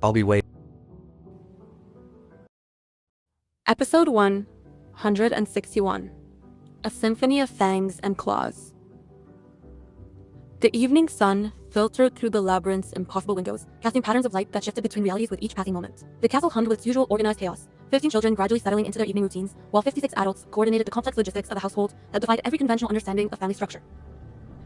I'll be waiting. Episode 161. A Symphony of Fangs and Claws. The evening sun filtered through the labyrinth's impossible windows, casting patterns of light that shifted between realities with each passing moment. The castle hummed with its usual organized chaos, 15 children gradually settling into their evening routines, while 56 adults coordinated the complex logistics of a household that defied every conventional understanding of family structure.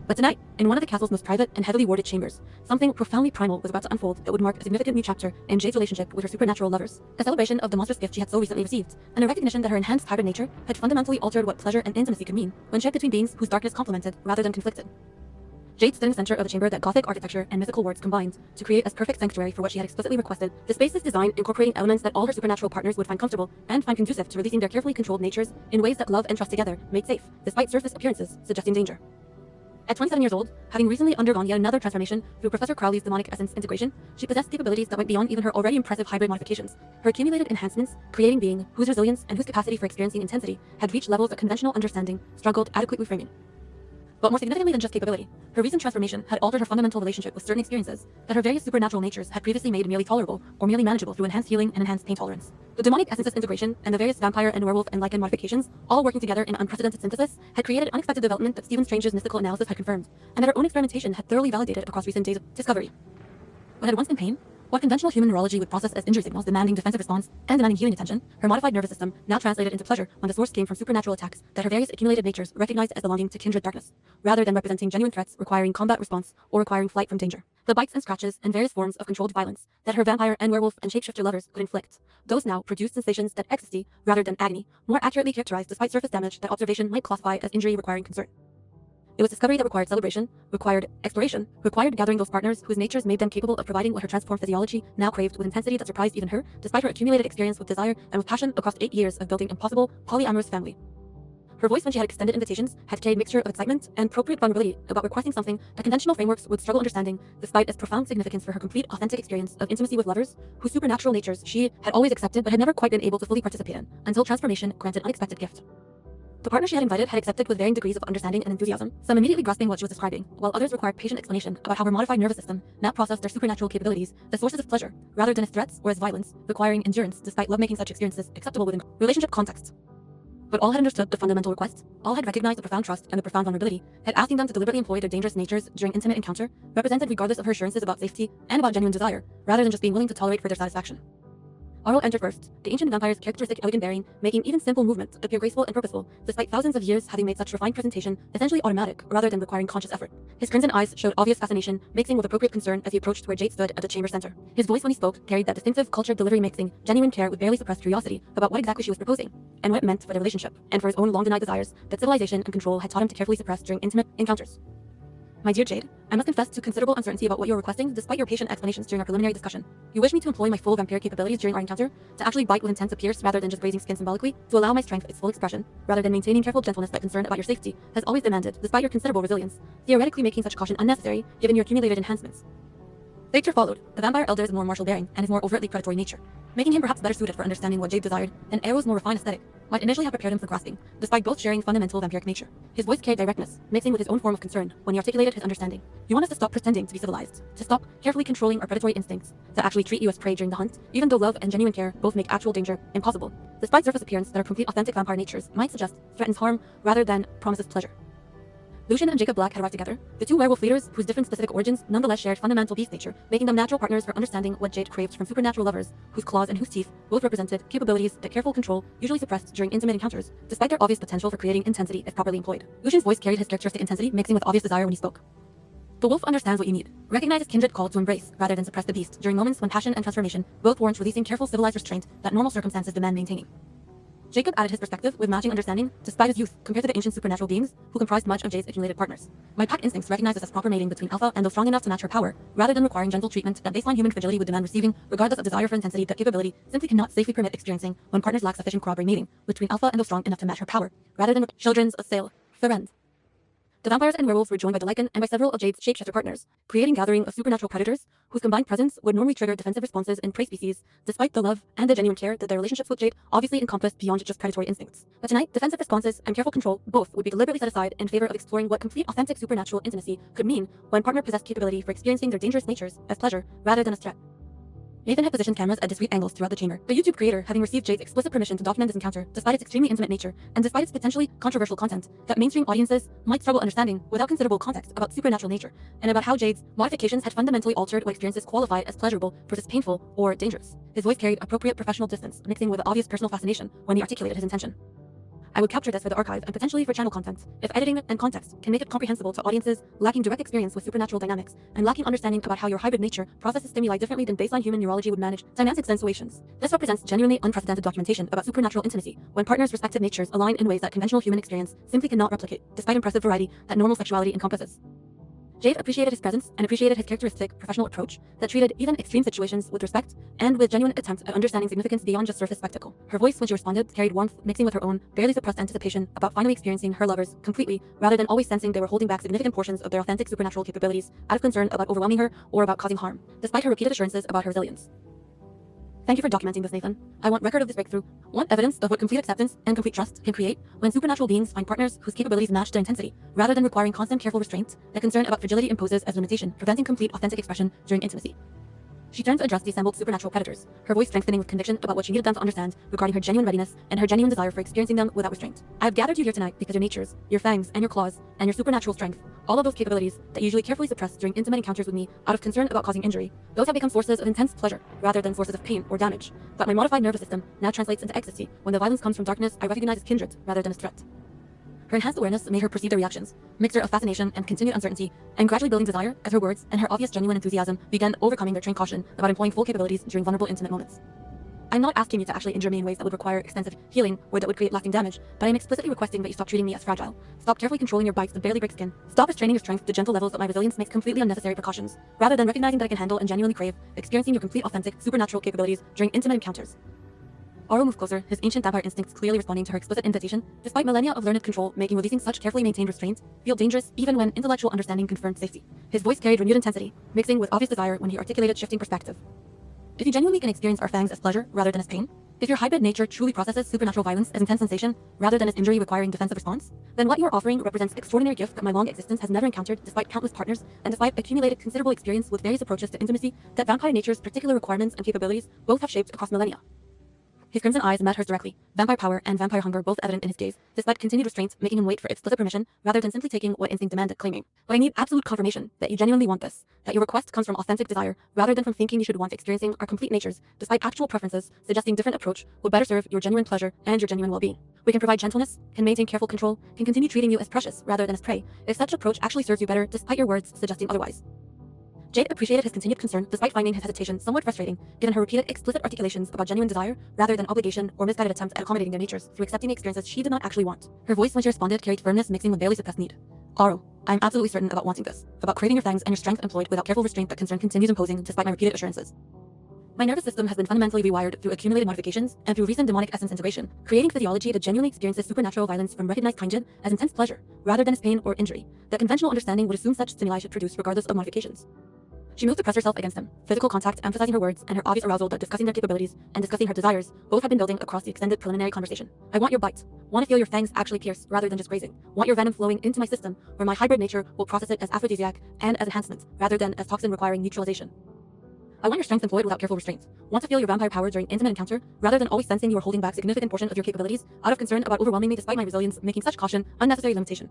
But tonight, in one of the castle's most private and heavily warded chambers, something profoundly primal was about to unfold that would mark a significant new chapter in Jade's relationship with her supernatural lovers. A celebration of the monstrous gift she had so recently received, and a recognition that her enhanced hybrid nature had fundamentally altered what pleasure and intimacy could mean when shared between beings whose darkness complemented rather than conflicted. Jade stood in the center of the chamber that Gothic architecture and mythical words combined to create as perfect sanctuary for what she had explicitly requested. The space's design incorporating elements that all her supernatural partners would find comfortable and find conducive to releasing their carefully controlled natures in ways that love and trust together made safe, despite surface appearances suggesting danger. At 27 years old, having recently undergone yet another transformation through Professor Crowley's demonic essence integration, she possessed capabilities that went beyond even her already impressive hybrid modifications. Her accumulated enhancements, creating being whose resilience and whose capacity for experiencing intensity had reached levels that conventional understanding struggled adequately framing. But more significantly than just capability, her recent transformation had altered her fundamental relationship with certain experiences that her various supernatural natures had previously made merely tolerable or merely manageable through enhanced healing and enhanced pain tolerance. The demonic essences integration and the various vampire and werewolf and lichen modifications, all working together in unprecedented synthesis, had created unexpected development that Stephen Strange's mystical analysis had confirmed, and that her own experimentation had thoroughly validated across recent days of discovery. What had once been pain, what conventional human neurology would process as injury signals demanding defensive response and demanding healing attention, her modified nervous system now translated into pleasure when the source came from supernatural attacks that her various accumulated natures recognized as belonging to kindred darkness, rather than representing genuine threats requiring combat response or requiring flight from danger. The bites and scratches and various forms of controlled violence that her vampire and werewolf and shapeshifter lovers could inflict, those now produced sensations that ecstasy, rather than agony, more accurately characterized despite surface damage that observation might classify as injury requiring concern. It was discovery that required celebration, required exploration, required gathering those partners whose natures made them capable of providing what her transformed physiology now craved with intensity that surprised even her, despite her accumulated experience with desire and with passion across 8 years of building impossible, polyamorous family. Her voice when she had extended invitations had carried a mixture of excitement and appropriate vulnerability about requesting something that conventional frameworks would struggle understanding, despite its profound significance for her complete, authentic experience of intimacy with lovers, whose supernatural natures she had always accepted but had never quite been able to fully participate in, until transformation granted unexpected gift. The partner she had invited had accepted with varying degrees of understanding and enthusiasm, some immediately grasping what she was describing, while others required patient explanation about how her modified nervous system now processed their supernatural capabilities as sources of pleasure, rather than as threats or as violence, requiring endurance despite love making such experiences acceptable within relationship contexts. But all had understood the fundamental request, all had recognized the profound trust and the profound vulnerability, had asking them to deliberately employ their dangerous natures during intimate encounter, represented regardless of her assurances about safety and about genuine desire, rather than just being willing to tolerate for their satisfaction. Auril entered first, the ancient vampire's characteristic elegant bearing, making even simple movement appear graceful and purposeful, despite thousands of years having made such refined presentation essentially automatic rather than requiring conscious effort. His crimson eyes showed obvious fascination, mixing with appropriate concern as he approached where Jade stood at the chamber center. His voice when he spoke carried that distinctive cultured delivery mixing genuine care with barely suppressed curiosity about what exactly she was proposing, and what it meant for their relationship, and for his own long-denied desires that civilization and control had taught him to carefully suppress during intimate encounters. My dear Jade, I must confess to considerable uncertainty about what you are requesting despite your patient explanations during our preliminary discussion. You wish me to employ my full vampire capabilities during our encounter, to actually bite with intent to pierce rather than just grazing skin symbolically, to allow my strength its full expression, rather than maintaining careful gentleness that concern about your safety has always demanded, despite your considerable resilience, theoretically making such caution unnecessary given your accumulated enhancements. Later followed, the vampire elder's more martial bearing and his more overtly predatory nature, making him perhaps better suited for understanding what Jade desired than Arrow's more refined aesthetic might initially have prepared him for grasping, despite both sharing fundamental vampiric nature. His voice carried directness, mixing with his own form of concern when he articulated his understanding. You want us to stop pretending to be civilized, to stop carefully controlling our predatory instincts, to actually treat you as prey during the hunt, even though love and genuine care both make actual danger impossible, despite surface appearance that our complete authentic vampire natures might suggest threatens harm rather than promises pleasure. Lucian and Jacob Black had arrived together, the two werewolf leaders whose different specific origins nonetheless shared fundamental beast nature, making them natural partners for understanding what Jade craved from supernatural lovers, whose claws and whose teeth both represented capabilities that careful control usually suppressed during intimate encounters, despite their obvious potential for creating intensity if properly employed. Lucian's voice carried his characteristic intensity, mixing with obvious desire when he spoke. The wolf understands what you need. Recognizes kindred call to embrace, rather than suppress the beast, during moments when passion and transformation both warrant releasing careful civilized restraint that normal circumstances demand maintaining. Jacob added his perspective with matching understanding despite his youth compared to the ancient supernatural beings who comprised much of Jade's accumulated partners. My pack instincts recognize this as proper mating between alpha and those strong enough to match her power, rather than requiring gentle treatment that baseline human fragility would demand receiving, regardless of desire for intensity that capability simply cannot safely permit experiencing when partners lack sufficient corroborating mating between alpha and those strong enough to match her power, rather than children's assail. Friend. The vampires and werewolves were joined by the Lycan and by several of Jade's shapeshifter partners, creating a gathering of supernatural predators whose combined presence would normally trigger defensive responses in prey species, despite the love and the genuine care that their relationships with Jade obviously encompassed beyond just predatory instincts. But tonight, defensive responses and careful control both would be deliberately set aside in favor of exploring what complete authentic supernatural intimacy could mean when partner possessed capability for experiencing their dangerous natures as pleasure rather than as threat. Nathan had positioned cameras at discrete angles throughout the chamber, the YouTube creator having received Jade's explicit permission to document this encounter despite its extremely intimate nature and despite its potentially controversial content that mainstream audiences might struggle understanding without considerable context about supernatural nature and about how Jade's modifications had fundamentally altered what experiences qualify as pleasurable versus painful or dangerous. His voice carried appropriate professional distance, mixing with obvious personal fascination when he articulated his intention. I would capture this for the archive and potentially for channel content, if editing and context can make it comprehensible to audiences lacking direct experience with supernatural dynamics and lacking understanding about how your hybrid nature processes stimuli differently than baseline human neurology would manage dynamic sensuations. This represents genuinely unprecedented documentation about supernatural intimacy when partners' respective natures align in ways that conventional human experience simply cannot replicate, despite impressive variety that normal sexuality encompasses. Jade appreciated his presence and appreciated his characteristic professional approach that treated even extreme situations with respect and with genuine attempt at understanding significance beyond just surface spectacle. Her voice, when she responded, carried warmth mixing with her own, barely suppressed anticipation about finally experiencing her lovers completely, rather than always sensing they were holding back significant portions of their authentic supernatural capabilities out of concern about overwhelming her or about causing harm, despite her repeated assurances about her resilience. Thank you for documenting this, Nathan. I want record of this breakthrough. Want evidence of what complete acceptance and complete trust can create when supernatural beings find partners whose capabilities match their intensity, rather than requiring constant careful restraint that concern about fragility imposes as limitation, preventing complete authentic expression during intimacy. She turned to address the assembled supernatural predators, her voice strengthening with conviction about what she needed them to understand regarding her genuine readiness and her genuine desire for experiencing them without restraint. I have gathered you here tonight because your natures, your fangs and your claws, and your supernatural strength, all of those capabilities that you usually carefully suppress during intimate encounters with me out of concern about causing injury, those have become sources of intense pleasure rather than sources of pain or damage. But my modified nervous system now translates into ecstasy when the violence comes from darkness I recognize as kindred rather than as threat. Her enhanced awareness made her perceive their reactions, mixture of fascination and continued uncertainty, and gradually building desire as her words and her obvious genuine enthusiasm began overcoming their trained caution about employing full capabilities during vulnerable intimate moments. I'm not asking you to actually injure me in ways that would require extensive healing or that would create lasting damage, but I'm explicitly requesting that you stop treating me as fragile. Stop carefully controlling your bites that barely break skin. Stop restraining your strength to gentle levels that my resilience makes completely unnecessary precautions, rather than recognizing that I can handle and genuinely crave experiencing your complete authentic supernatural capabilities during intimate encounters. Aro moved closer, his ancient vampire instincts clearly responding to her explicit invitation, despite millennia of learned control making releasing such carefully maintained restraint feel dangerous even when intellectual understanding confirmed safety. His voice carried renewed intensity, mixing with obvious desire when he articulated shifting perspective. If you genuinely can experience our fangs as pleasure rather than as pain, if your hybrid nature truly processes supernatural violence as intense sensation rather than as injury requiring defensive response, then what you are offering represents extraordinary gift that my long existence has never encountered despite countless partners and despite accumulated considerable experience with various approaches to intimacy that vampire nature's particular requirements and capabilities both have shaped across millennia. His crimson eyes met hers directly, vampire power and vampire hunger both evident in his gaze, despite continued restraints making him wait for explicit permission rather than simply taking what instinct demanded, claiming, "But I need absolute confirmation that you genuinely want this, that your request comes from authentic desire rather than from thinking you should want experiencing our complete natures, despite actual preferences suggesting different approach would better serve your genuine pleasure and your genuine well-being. We can provide gentleness, can maintain careful control, can continue treating you as precious rather than as prey, if such approach actually serves you better despite your words suggesting otherwise." Jade appreciated his continued concern despite finding his hesitation somewhat frustrating, given her repeated explicit articulations about genuine desire rather than obligation or misguided attempt at accommodating their natures through accepting the experiences she did not actually want. Her voice when she responded carried firmness mixing with barely suppressed need. "Aro, I'm absolutely certain about wanting this, about craving your fangs and your strength employed without careful restraint that concern continues imposing despite my repeated assurances. My nervous system has been fundamentally rewired through accumulated modifications and through recent demonic essence integration, creating physiology that genuinely experiences supernatural violence from recognized kindred as intense pleasure rather than as pain or injury, that conventional understanding would assume such stimuli should produce regardless of modifications." She moved to press herself against him, physical contact emphasizing her words and her obvious arousal that discussing their capabilities and discussing her desires both had been building across the extended preliminary conversation. "I want your bite. Want to feel your fangs actually pierce rather than just grazing. Want your venom flowing into my system where my hybrid nature will process it as aphrodisiac and as enhancement rather than as toxin requiring neutralization. I want your strength employed without careful restraint. Want to feel your vampire power during intimate encounter rather than always sensing you are holding back significant portion of your capabilities out of concern about overwhelming me despite my resilience making such caution unnecessary limitation."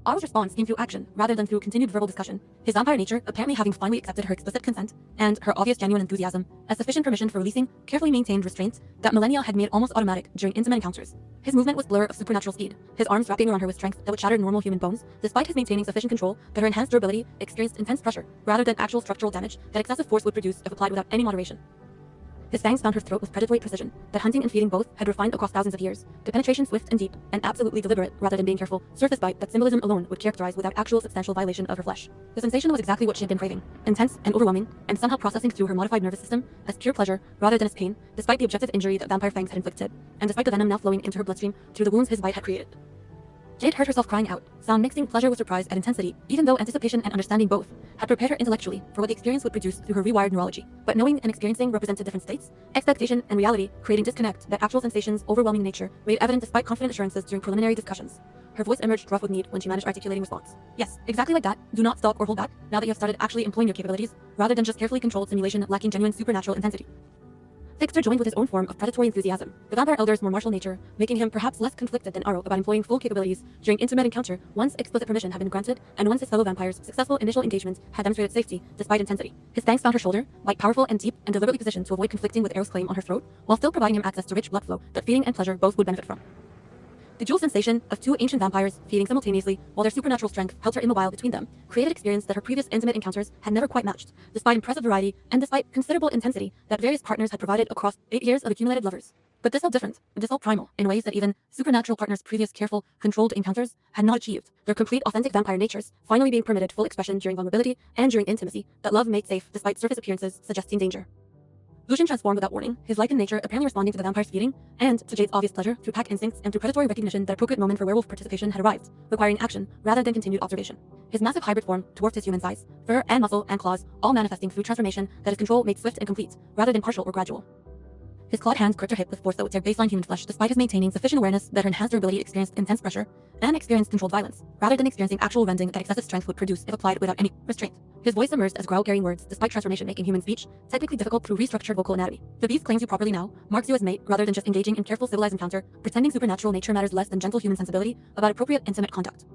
Aro's response came through action rather than through continued verbal discussion, his vampire nature apparently having finally accepted her explicit consent and her obvious genuine enthusiasm as sufficient permission for releasing carefully maintained restraints that millennia had made almost automatic during intimate encounters. His movement was blur of supernatural speed, his arms wrapping around her with strength that would shatter normal human bones, despite his maintaining sufficient control that her enhanced durability experienced intense pressure rather than actual structural damage that excessive force would produce if applied without any moderation. His fangs found her throat with predatory precision that hunting and feeding both had refined across thousands of years, the penetration swift and deep, and absolutely deliberate rather than being careful, surface bite that symbolism alone would characterize without actual substantial violation of her flesh. The sensation was exactly what she had been craving, intense and overwhelming, and somehow processing through her modified nervous system as pure pleasure rather than as pain, despite the objective injury that vampire fangs had inflicted, and despite the venom now flowing into her bloodstream through the wounds his bite had created. Jade heard herself crying out, sound mixing pleasure with surprise and intensity, even though anticipation and understanding both had prepared her intellectually for what the experience would produce through her rewired neurology. But knowing and experiencing represented different states, expectation and reality, creating disconnect that actual sensations' overwhelming nature made evident despite confident assurances during preliminary discussions. Her voice emerged rough with need when she managed articulating response. Yes, exactly like that. Do not stop or hold back, now that you have started actually employing your capabilities, rather than just carefully controlled simulation lacking genuine supernatural intensity. Victor joined with his own form of predatory enthusiasm, the vampire elder's more martial nature, making him perhaps less conflicted than Aro about employing full capabilities during intimate encounter once explicit permission had been granted and once his fellow vampires' successful initial engagement had demonstrated safety despite intensity. His fangs found her shoulder, like powerful and deep and deliberately positioned to avoid conflicting with Aro's claim on her throat, while still providing him access to rich blood flow that feeding and pleasure both would benefit from. The dual sensation of two ancient vampires feeding simultaneously while their supernatural strength held her immobile between them created experience that her previous intimate encounters had never quite matched, despite impressive variety and despite considerable intensity that various partners had provided across 8 years of accumulated lovers. But this felt different, this felt primal, in ways that even supernatural partners' previous careful, controlled encounters had not achieved, their complete authentic vampire natures finally being permitted full expression during vulnerability and during intimacy that love made safe despite surface appearances suggesting danger. Lucian transformed without warning, his lichen nature apparently responding to the vampire's feeding, and to Jade's obvious pleasure through pack instincts and through predatory recognition that appropriate moment for werewolf participation had arrived, requiring action rather than continued observation. His massive hybrid form dwarfed his human size, fur and muscle and claws, all manifesting through transformation that his control made swift and complete, rather than partial or gradual. His clawed hands gripped her hip with force that would tear baseline human flesh despite his maintaining sufficient awareness that her enhanced durability experienced intense pressure and experienced controlled violence, rather than experiencing actual rending that excessive strength would produce if applied without any restraint. His voice emerged as growl-carrying words despite transformation making human speech technically difficult through restructured vocal anatomy. The beast claims you properly now, marks you as mate rather than just engaging in careful civilized encounter, pretending supernatural nature matters less than gentle human sensibility about appropriate intimate conduct.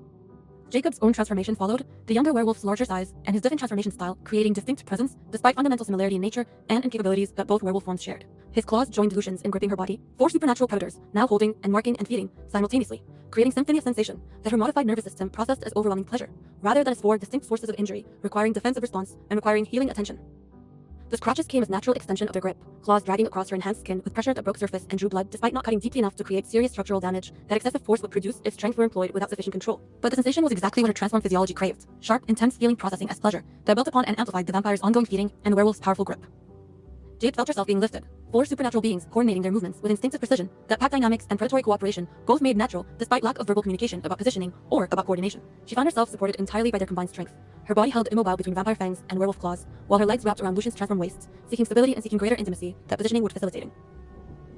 Jacob's own transformation followed, the younger werewolf's larger size and his different transformation style creating distinct presence despite fundamental similarity in nature and in capabilities that both werewolf forms shared. His claws joined Lucian's in gripping her body, 4 supernatural predators, now holding and marking and feeding simultaneously, creating symphony of sensation that her modified nervous system processed as overwhelming pleasure, rather than as 4 distinct sources of injury, requiring defensive response and requiring healing attention. The scratches came as natural extension of their grip, claws dragging across her enhanced skin with pressure that broke surface and drew blood despite not cutting deeply enough to create serious structural damage that excessive force would produce if strength were employed without sufficient control. But the sensation was exactly what her transformed physiology craved, sharp, intense feeling processing as pleasure that built upon and amplified the vampire's ongoing feeding and the werewolf's powerful grip. Jade felt herself being lifted, 4 supernatural beings coordinating their movements with instinctive precision that pack dynamics and predatory cooperation both made natural despite lack of verbal communication about positioning or about coordination. She found herself supported entirely by their combined strength. Her body held immobile between vampire fangs and werewolf claws, while her legs wrapped around Lucian's transformed waist, seeking stability and seeking greater intimacy that positioning would facilitating.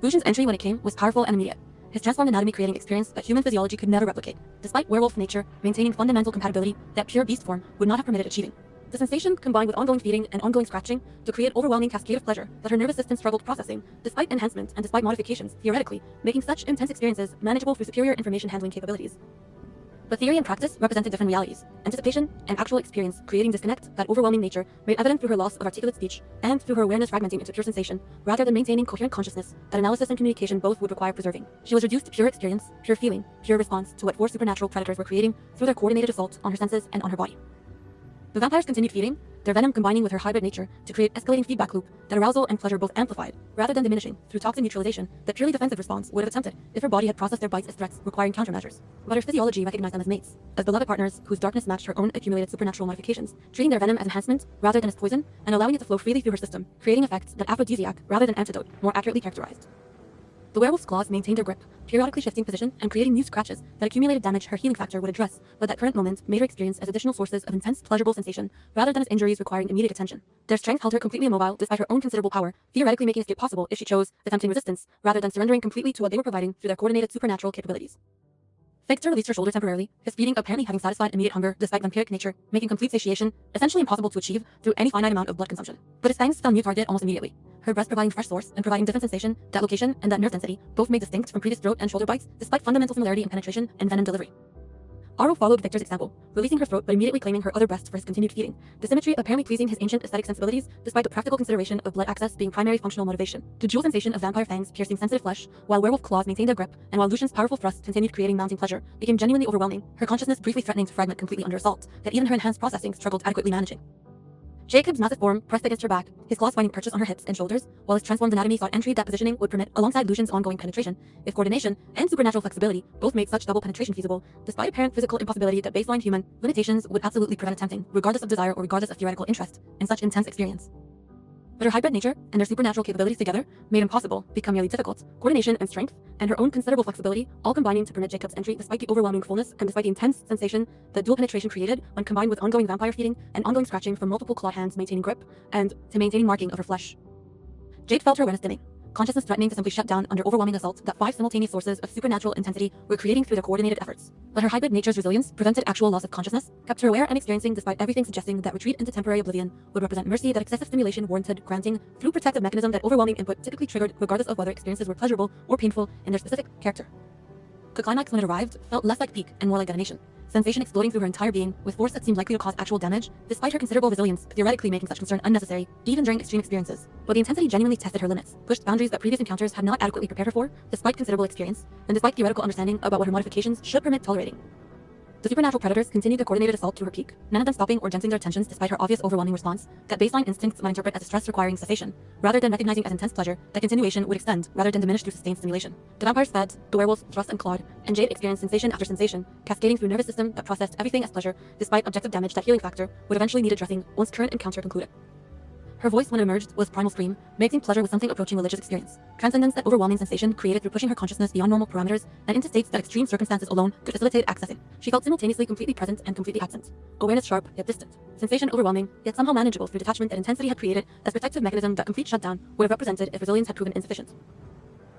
Lucian's entry when it came was powerful and immediate, his transformed anatomy creating experience that human physiology could never replicate, despite werewolf nature maintaining fundamental compatibility that pure beast form would not have permitted achieving. The sensation combined with ongoing feeding and ongoing scratching to create overwhelming cascade of pleasure that her nervous system struggled processing, despite enhancement and despite modifications, theoretically, making such intense experiences manageable through superior information handling capabilities. But theory and practice represented different realities. Anticipation and actual experience creating disconnect that overwhelming nature made evident through her loss of articulate speech and through her awareness fragmenting into pure sensation, rather than maintaining coherent consciousness that analysis and communication both would require preserving. She was reduced to pure experience, pure feeling, pure response to what 4 supernatural predators were creating through their coordinated assault on her senses and on her body. The vampires continued feeding, their venom combining with her hybrid nature to create escalating feedback loop that arousal and pleasure both amplified, rather than diminishing, through toxin neutralization that purely defensive response would have attempted if her body had processed their bites as threats requiring countermeasures. But her physiology recognized them as mates, as beloved partners whose darkness matched her own accumulated supernatural modifications, treating their venom as enhancement rather than as poison, and allowing it to flow freely through her system, creating effects that aphrodisiac rather than antidote more accurately characterized. The werewolf's claws maintained their grip, periodically shifting position and creating new scratches that accumulated damage her healing factor would address, but that current moment made her experience as additional sources of intense pleasurable sensation rather than as injuries requiring immediate attention. Their strength held her completely immobile despite her own considerable power, theoretically making escape possible if she chose, attempting resistance, rather than surrendering completely to what they were providing through their coordinated supernatural capabilities. Victor released her shoulder temporarily, his feeding apparently having satisfied immediate hunger despite vampiric nature, making complete satiation essentially impossible to achieve through any finite amount of blood consumption. But his fangs found new target almost immediately. Her breast providing fresh source and providing different sensation, that location, and that nerve density, both made distinct from previous throat and shoulder bites despite fundamental similarity in penetration and venom delivery. Aro followed Victor's example, releasing her throat but immediately claiming her other breast for his continued feeding, the symmetry apparently pleasing his ancient aesthetic sensibilities despite the practical consideration of blood access being primary functional motivation. The dual sensation of vampire fangs piercing sensitive flesh, while werewolf claws maintained their grip, and while Lucian's powerful thrust continued creating mounting pleasure, became genuinely overwhelming, her consciousness briefly threatening to fragment completely under assault, that even her enhanced processing struggled adequately managing. Jacob's massive form pressed against her back, his claws finding purchase on her hips and shoulders, while his transformed anatomy sought entry that positioning would permit alongside Lucian's ongoing penetration, if coordination and supernatural flexibility both made such double penetration feasible, despite apparent physical impossibility that baseline human limitations would absolutely prevent attempting, regardless of desire or regardless of theoretical interest, in such intense experience. But her hybrid nature and their supernatural capabilities together made impossible become merely difficult. Coordination and strength, and her own considerable flexibility, all combining to permit Jacob's entry despite the overwhelming fullness and despite the intense sensation that dual penetration created when combined with ongoing vampire feeding and ongoing scratching from multiple clawed hands maintaining grip and to maintaining marking of her flesh. Jade felt her awareness dimming, consciousness threatening to simply shut down under overwhelming assault that 5 simultaneous sources of supernatural intensity were creating through their coordinated efforts. But her hybrid nature's resilience prevented actual loss of consciousness, kept her aware and experiencing despite everything suggesting that retreat into temporary oblivion would represent mercy that excessive stimulation warranted granting through protective mechanism that overwhelming input typically triggered regardless of whether experiences were pleasurable or painful in their specific character. The climax when it arrived felt less like peak and more like detonation. Sensation exploding through her entire being, with force that seemed likely to cause actual damage, despite her considerable resilience, theoretically making such concern unnecessary, even during extreme experiences. But the intensity genuinely tested her limits, pushed boundaries that previous encounters had not adequately prepared her for, despite considerable experience, and despite theoretical understanding about what her modifications should permit tolerating. The supernatural predators continued their coordinated assault to her peak, none of them stopping or gentling their tensions despite her obvious overwhelming response that baseline instincts might interpret as a stress requiring cessation, rather than recognizing as intense pleasure that continuation would extend rather than diminish through sustained stimulation. The vampires fed, the werewolves thrust and clawed, and Jade experienced sensation after sensation, cascading through a nervous system that processed everything as pleasure, despite objective damage that healing factor would eventually need addressing once current encounter concluded. Her voice when it emerged was primal scream, making pleasure with something approaching religious experience. Transcendence that overwhelming sensation created through pushing her consciousness beyond normal parameters and into states that extreme circumstances alone could facilitate accessing. She felt simultaneously completely present and completely absent. Awareness sharp yet distant. Sensation overwhelming yet somehow manageable through detachment that intensity had created as protective mechanism that complete shutdown would have represented if resilience had proven insufficient.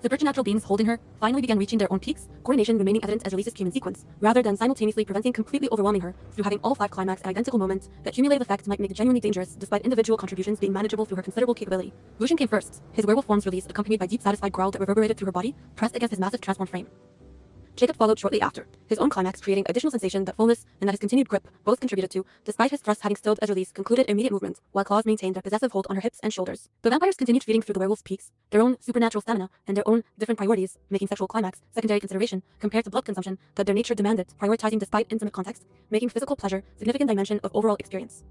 The supernatural beings holding her finally began reaching their own peaks, coordination remaining evident as releases came in sequence, rather than simultaneously preventing completely overwhelming her through having all 5 climax at identical moments that cumulative effect might make it genuinely dangerous despite individual contributions being manageable through her considerable capability. Lucian came first, his werewolf form's release accompanied by deep satisfied growl that reverberated through her body, pressed against his massive transformed frame. Jacob followed shortly after, his own climax creating additional sensation that fullness and that his continued grip both contributed to, despite his thrust having stilled as release concluded immediate movement, while claws maintained their possessive hold on her hips and shoulders. The vampires continued feeding through the werewolf's peaks, their own supernatural stamina, and their own different priorities, making sexual climax secondary consideration compared to blood consumption that their nature demanded, prioritizing despite intimate context, making physical pleasure significant dimension of overall experience.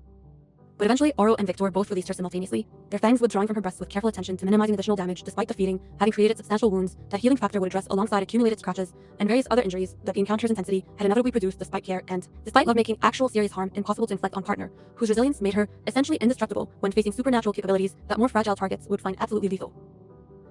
But eventually, Oro and Victor both released her simultaneously, their fangs withdrawing from her breasts with careful attention to minimizing additional damage despite the feeding having created substantial wounds that healing factor would address alongside accumulated scratches and various other injuries that the encounter's intensity had inevitably produced despite care and, despite love making actual serious harm impossible to inflict on partner, whose resilience made her essentially indestructible when facing supernatural capabilities that more fragile targets would find absolutely lethal.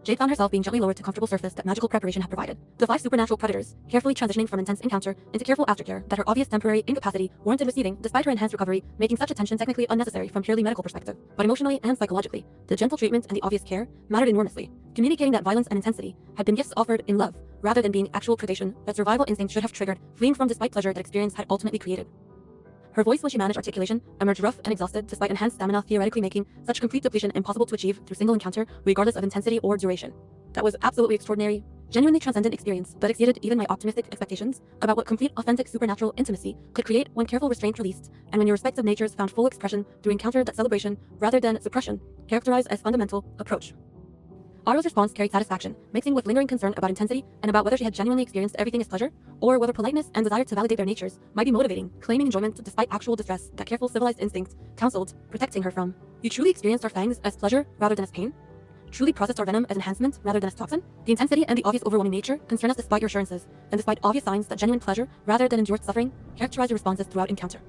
Jade found herself being gently lowered to comfortable surface that magical preparation had provided. The 5 supernatural predators, carefully transitioning from intense encounter into careful aftercare that her obvious temporary incapacity warranted receiving despite her enhanced recovery, making such attention technically unnecessary from purely medical perspective. But emotionally and psychologically, the gentle treatment and the obvious care mattered enormously, communicating that violence and intensity had been gifts offered in love, rather than being actual predation that survival instinct should have triggered, fleeing from despite pleasure that experience had ultimately created. Her voice when she managed articulation emerged rough and exhausted despite enhanced stamina theoretically making such complete depletion impossible to achieve through single encounter regardless of intensity or duration. That was absolutely extraordinary, genuinely transcendent experience that exceeded even my optimistic expectations about what complete authentic supernatural intimacy could create when careful restraint released and when your respective natures found full expression through encounter that celebration rather than suppression characterized as fundamental approach. Aro's response carried satisfaction, mixing with lingering concern about intensity and about whether she had genuinely experienced everything as pleasure, or whether politeness and desire to validate their natures might be motivating, claiming enjoyment despite actual distress that careful civilized instinct counseled, protecting her from. You truly experienced our fangs as pleasure rather than as pain? Truly processed our venom as enhancement rather than as toxin? The intensity and the obvious overwhelming nature concern us despite your assurances, and despite obvious signs that genuine pleasure rather than endured suffering characterize your responses throughout encounter.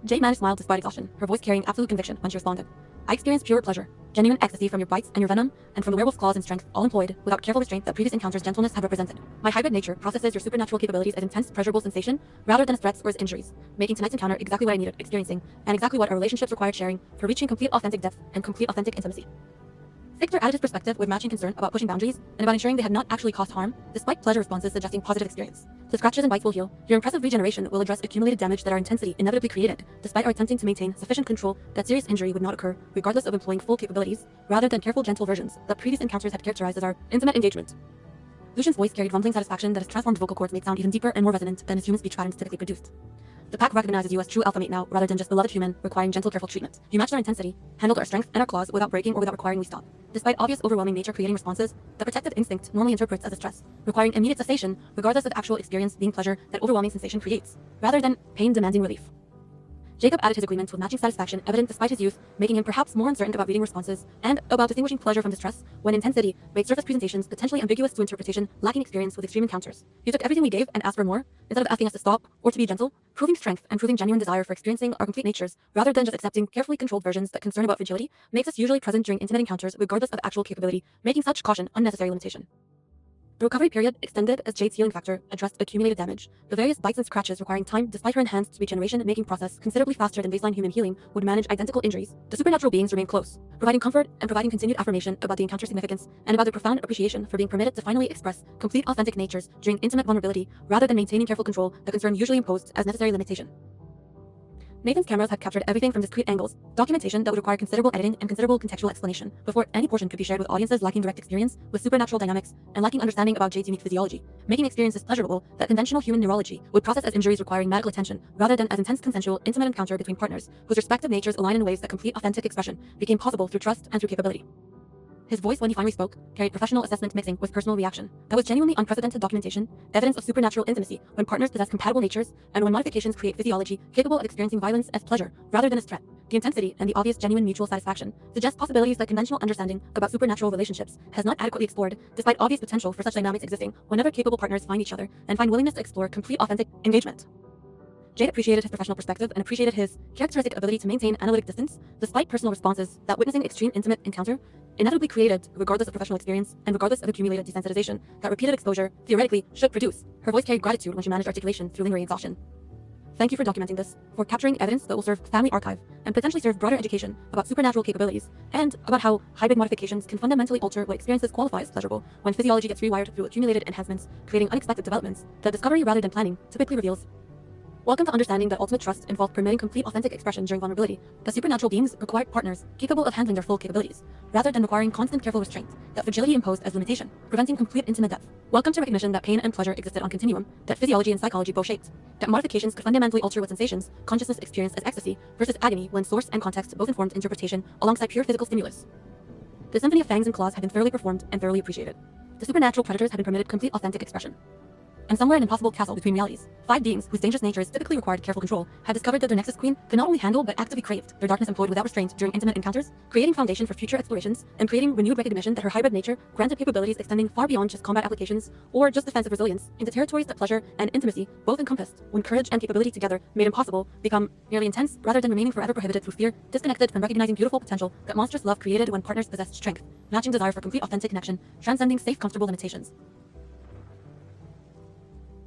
Jade managed smiled despite exhaustion, her voice carrying absolute conviction when she responded. I experienced pure pleasure, genuine ecstasy from your bites and your venom, and from the werewolf's claws and strength, all employed without careful restraint that previous encounters' gentleness have represented. My hybrid nature processes your supernatural capabilities as intense, pleasurable sensation, rather than as threats or as injuries, making tonight's encounter exactly what I needed experiencing, and exactly what our relationships required sharing for reaching complete authentic depth and complete authentic intimacy. Victor added his perspective with matching concern about pushing boundaries and about ensuring they had not actually caused harm, despite pleasure responses suggesting positive experience. The scratches and bites will heal. Your impressive regeneration will address accumulated damage that our intensity inevitably created, despite our attempting to maintain sufficient control that serious injury would not occur, regardless of employing full capabilities, rather than careful, gentle versions that previous encounters had characterized as our intimate engagement. Lucian's voice carried rumbling satisfaction that his transformed vocal cords made sound even deeper and more resonant than his human speech patterns typically produced. The pack recognizes you as true alpha mate now, rather than just beloved human requiring gentle, careful treatment. You matched our intensity, handled our strength and our claws without breaking or without requiring we stop. Despite obvious overwhelming nature creating responses, the protective instinct normally interprets as a stress, requiring immediate cessation, regardless of actual experience being pleasure that overwhelming sensation creates, rather than pain demanding relief. Jacob added his agreement with matching satisfaction evident despite his youth, making him perhaps more uncertain about reading responses and about distinguishing pleasure from distress, when intensity made surface presentations potentially ambiguous to interpretation, lacking experience with extreme encounters. He took everything we gave and asked for more, instead of asking us to stop or to be gentle, proving strength and proving genuine desire for experiencing our complete natures, rather than just accepting carefully controlled versions that concern about fragility, makes us usually present during intimate encounters regardless of actual capability, making such caution unnecessary limitation. The recovery period extended as Jade's healing factor addressed accumulated damage. The various bites and scratches requiring time despite her enhanced regeneration-making process considerably faster than baseline human healing would manage identical injuries. The supernatural beings remain close, providing comfort and providing continued affirmation about the encounter's significance and about their profound appreciation for being permitted to finally express complete authentic natures during intimate vulnerability rather than maintaining careful control, the concern usually imposed as necessary limitation. Nathan's cameras had captured everything from discrete angles, documentation that would require considerable editing and considerable contextual explanation before any portion could be shared with audiences lacking direct experience with supernatural dynamics and lacking understanding about Jade's unique physiology, making experiences pleasurable that conventional human neurology would process as injuries requiring medical attention rather than as intense consensual, intimate encounter between partners whose respective natures align in ways that complete authentic expression became possible through trust and through capability. His voice, when he finally spoke, carried professional assessment mixing with personal reaction. That was genuinely unprecedented documentation, evidence of supernatural intimacy when partners possess compatible natures and when modifications create physiology capable of experiencing violence as pleasure rather than as threat. The intensity and the obvious genuine mutual satisfaction suggest possibilities that conventional understanding about supernatural relationships has not adequately explored, despite obvious potential for such dynamics existing whenever capable partners find each other and find willingness to explore complete authentic engagement. Jade appreciated his professional perspective and appreciated his characteristic ability to maintain analytic distance, despite personal responses that witnessing extreme intimate encounter inevitably created regardless of professional experience and regardless of accumulated desensitization that repeated exposure theoretically should produce. Her voice carried gratitude when she managed articulation through lingering exhaustion. Thank you for documenting this, for capturing evidence that will serve family archive and potentially serve broader education about supernatural capabilities and about how hybrid modifications can fundamentally alter what experiences qualify as pleasurable when physiology gets rewired through accumulated enhancements, creating unexpected developments that discovery rather than planning typically reveals. Welcome to understanding that ultimate trust involved permitting complete authentic expression during vulnerability. The supernatural beings required partners capable of handling their full capabilities, rather than requiring constant careful restraint that fragility imposed as limitation, preventing complete intimate depth. Welcome to recognition that pain and pleasure existed on continuum, that physiology and psychology both shaped, that modifications could fundamentally alter what sensations consciousness experienced as ecstasy versus agony when source and context both informed interpretation alongside pure physical stimulus. The symphony of fangs and claws had been thoroughly performed and thoroughly appreciated. The supernatural predators had been permitted complete authentic expression. And somewhere an impossible castle between realities, 5 beings whose dangerous natures typically required careful control had discovered that their Nexus queen could not only handle but actively craved their darkness employed without restraint during intimate encounters, creating foundation for future explorations and creating renewed recognition that her hybrid nature granted capabilities extending far beyond just combat applications or just defensive resilience into territories that pleasure and intimacy both encompassed when courage and capability together made impossible become merely intense rather than remaining forever prohibited through fear, disconnected from recognizing beautiful potential that monstrous love created when partners possessed strength, matching desire for complete authentic connection, transcending safe comfortable limitations.